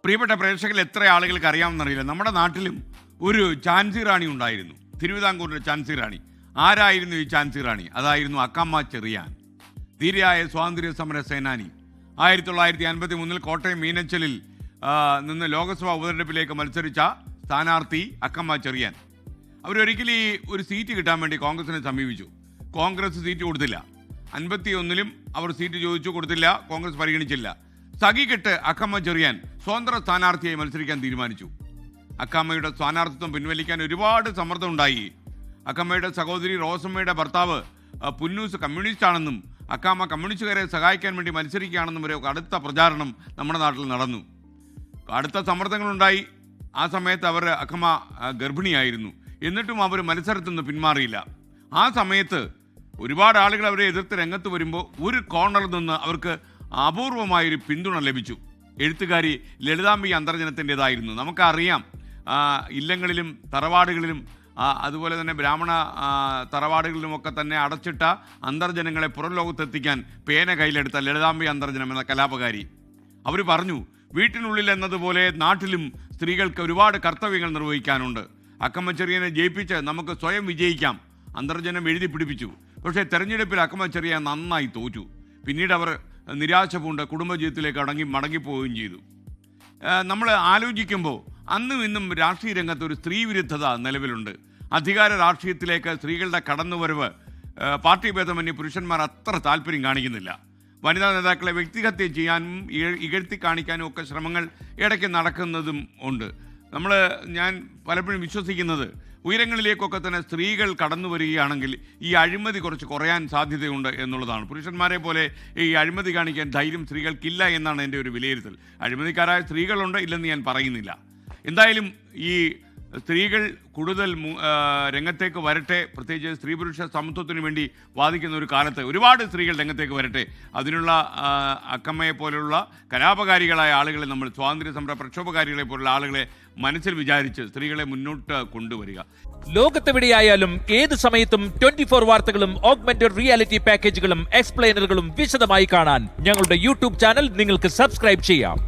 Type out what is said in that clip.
പ്രിയപ്പെട്ട പ്രേക്ഷകരിൽ എത്ര ആളുകൾക്ക് അറിയാമെന്നറിയില്ല, നമ്മുടെ നാട്ടിലും ഒരു ഝാൻസി റാണി ഉണ്ടായിരുന്നു. തിരുവിതാംകൂറിലെ ഝാൻസി റാണി. ആരായിരുന്നു ഈ ഝാൻസി റാണി? അതായിരുന്നു അക്കമ്മ ചെറിയാൻ, ധീരയായ സ്വാതന്ത്ര്യ സമര സേനാനി. 1953 കോട്ടയം മീനച്ചലിൽ നിന്ന് ലോക്സഭാ ഉപതെരഞ്ഞെടുപ്പിലേക്ക് മത്സരിച്ച സ്ഥാനാർത്ഥി അക്കമ്മ ചെറിയാൻ. അവരൊരിക്കലും ഈ ഒരു സീറ്റ് കിട്ടാൻ വേണ്ടി കോൺഗ്രസിനെ സമീപിച്ചു. കോൺഗ്രസ് സീറ്റ് കൊടുത്തില്ല. 51 അവർ സീറ്റ് ചോദിച്ചു, കൊടുത്തില്ല. കോൺഗ്രസ് പരിഗണിച്ചില്ല. സഖികെട്ട് അക്കമ്മ ചെറിയാൻ സ്വതന്ത്ര സ്ഥാനാർത്ഥിയായി മത്സരിക്കാൻ തീരുമാനിച്ചു. അക്കമ്മയുടെ സ്ഥാനാർത്ഥിത്വം പിൻവലിക്കാൻ ഒരുപാട് സമ്മർദ്ദം ഉണ്ടായി. അക്കമ്മയുടെ സഹോദരി റോസമ്മയുടെ ഭർത്താവ് പുന്നൂസ് കമ്മ്യൂണിസ്റ്റ് ആണെന്നും അക്കമ്മ കമ്മ്യൂണിസ്റ്റുകാരെ സഹായിക്കാൻ വേണ്ടി മത്സരിക്കുകയാണെന്നും ഒരു അടുത്ത പ്രചാരണം നമ്മുടെ നാട്ടിൽ നടന്നു. അടുത്ത സമ്മർദ്ദങ്ങളുണ്ടായി. ആ സമയത്ത് അക്കമ്മ ഗർഭിണിയായിരുന്നു. എന്നിട്ടും അവർ മത്സരത്തിൽ നിന്ന് പിന്മാറിയില്ല. ആ സമയത്ത് ഒരുപാട് ആളുകൾ അവരെ എതിർത്ത് രംഗത്ത് വരുമ്പോൾ ഒരു കോർണറിൽ നിന്ന് അവർക്ക് അപൂർവമായൊരു പിന്തുണ ലഭിച്ചു. എഴുത്തുകാരി ലളിതാംബി അന്തർജനത്തിൻ്റെതായിരുന്നു. നമുക്കറിയാം, ഇല്ലങ്ങളിലും തറവാടുകളിലും അതുപോലെ തന്നെ ബ്രാഹ്മണ തറവാടുകളിലുമൊക്കെ തന്നെ അടച്ചിട്ട അന്തർജനങ്ങളെ പുറം ലോകത്തെത്തിക്കാൻ പേന കയ്യിലെടുത്ത ലളിതാംബി അന്തർജനം എന്ന കലാപകാരി. അവർ പറഞ്ഞു, വീട്ടിനുള്ളിൽ എന്നതുപോലെ നാട്ടിലും സ്ത്രീകൾക്ക് ഒരുപാട് കർത്തവ്യങ്ങൾ നിർവഹിക്കാനുണ്ട്. അക്കമ്മ ചെറിയനെ ജയിപ്പിച്ച് നമുക്ക് സ്വയം വിജയിക്കാം. അന്തർജനം എഴുതി പിടിപ്പിച്ചു. പക്ഷേ തെരഞ്ഞെടുപ്പിൽ അക്കമ്മ ചെറിയാൻ നന്നായി തോറ്റു. പിന്നീട് അവർ നിരാശ പൂണ്ട് കുടുംബജീവിതത്തിലേക്ക് മടങ്ങിപ്പോവുകയും ചെയ്തു. നമ്മൾ ആലോചിക്കുമ്പോൾ അന്നും ഇന്നും രാഷ്ട്രീയ രംഗത്ത് ഒരു സ്ത്രീ വിരുദ്ധത നിലവിലുണ്ട്. അധികാര രാഷ്ട്രീയത്തിലേക്ക് സ്ത്രീകളുടെ കടന്നുവരവ് പാർട്ടി ഭേദമന്യേ പുരുഷന്മാർ അത്ര താല്പര്യം കാണിക്കുന്നില്ല. വനിതാ നേതാക്കളെ വ്യക്തിഹത്യ ചെയ്യാനും ഇകഴ്ത്തി കാണിക്കാനും ഒക്കെ ശ്രമങ്ങൾ ഇടയ്ക്ക് നടക്കുന്നതും ഉണ്ട്. ഞാൻ പലപ്പോഴും വിശ്വസിക്കുന്നത് ഉയരങ്ങളിലേക്കൊക്കെ തന്നെ സ്ത്രീകൾ കടന്നു വരികയാണെങ്കിൽ ഈ അഴിമതി കുറച്ച് കുറയാൻ സാധ്യതയുണ്ട് എന്നുള്ളതാണ്. പുരുഷന്മാരെ പോലെ ഈ അഴിമതി കാണിക്കാൻ ധൈര്യം സ്ത്രീകൾക്കില്ല എന്നാണ് എൻ്റെ ഒരു വിലയിരുത്തൽ. അഴിമതിക്കാരായ സ്ത്രീകളുണ്ട്, ഇല്ലെന്ന് ഞാൻ പറയുന്നില്ല. എന്തായാലും ഈ സ്ത്രീകൾ കൂടുതൽ രംഗത്തേക്ക് വരട്ടെ. പ്രത്യേകിച്ച് സ്ത്രീ പുരുഷ സമത്വത്തിന് വേണ്ടി വാദിക്കുന്ന ഒരു കാലത്ത് ഒരുപാട് സ്ത്രീകൾ രംഗത്തേക്ക് വരട്ടെ. അതിനുള്ള അക്കമ്മയെ പോലുള്ള കലാപകാരികളായ ആളുകളെ, നമ്മൾ സ്വാതന്ത്ര്യ സമര പ്രക്ഷോഭകാരികളെ പോലുള്ള ആളുകളെ മനസ്സിൽ വിചാരിച്ച് സ്ത്രീകളെ മുന്നോട്ട് കൊണ്ടുവരിക. ലോകത്തെവിടെയായാലും ഏത് സമയത്തും 24 വാർത്തകളും ഓഗ്മെന്റഡ് റിയാലിറ്റി പാക്കേജുകളും എക്സ്പ്ലെയിനറുകളും വിശദമായി കാണാൻ ഞങ്ങളുടെ യൂട്യൂബ് ചാനൽ നിങ്ങൾക്ക് സബ്സ്ക്രൈബ് ചെയ്യാം.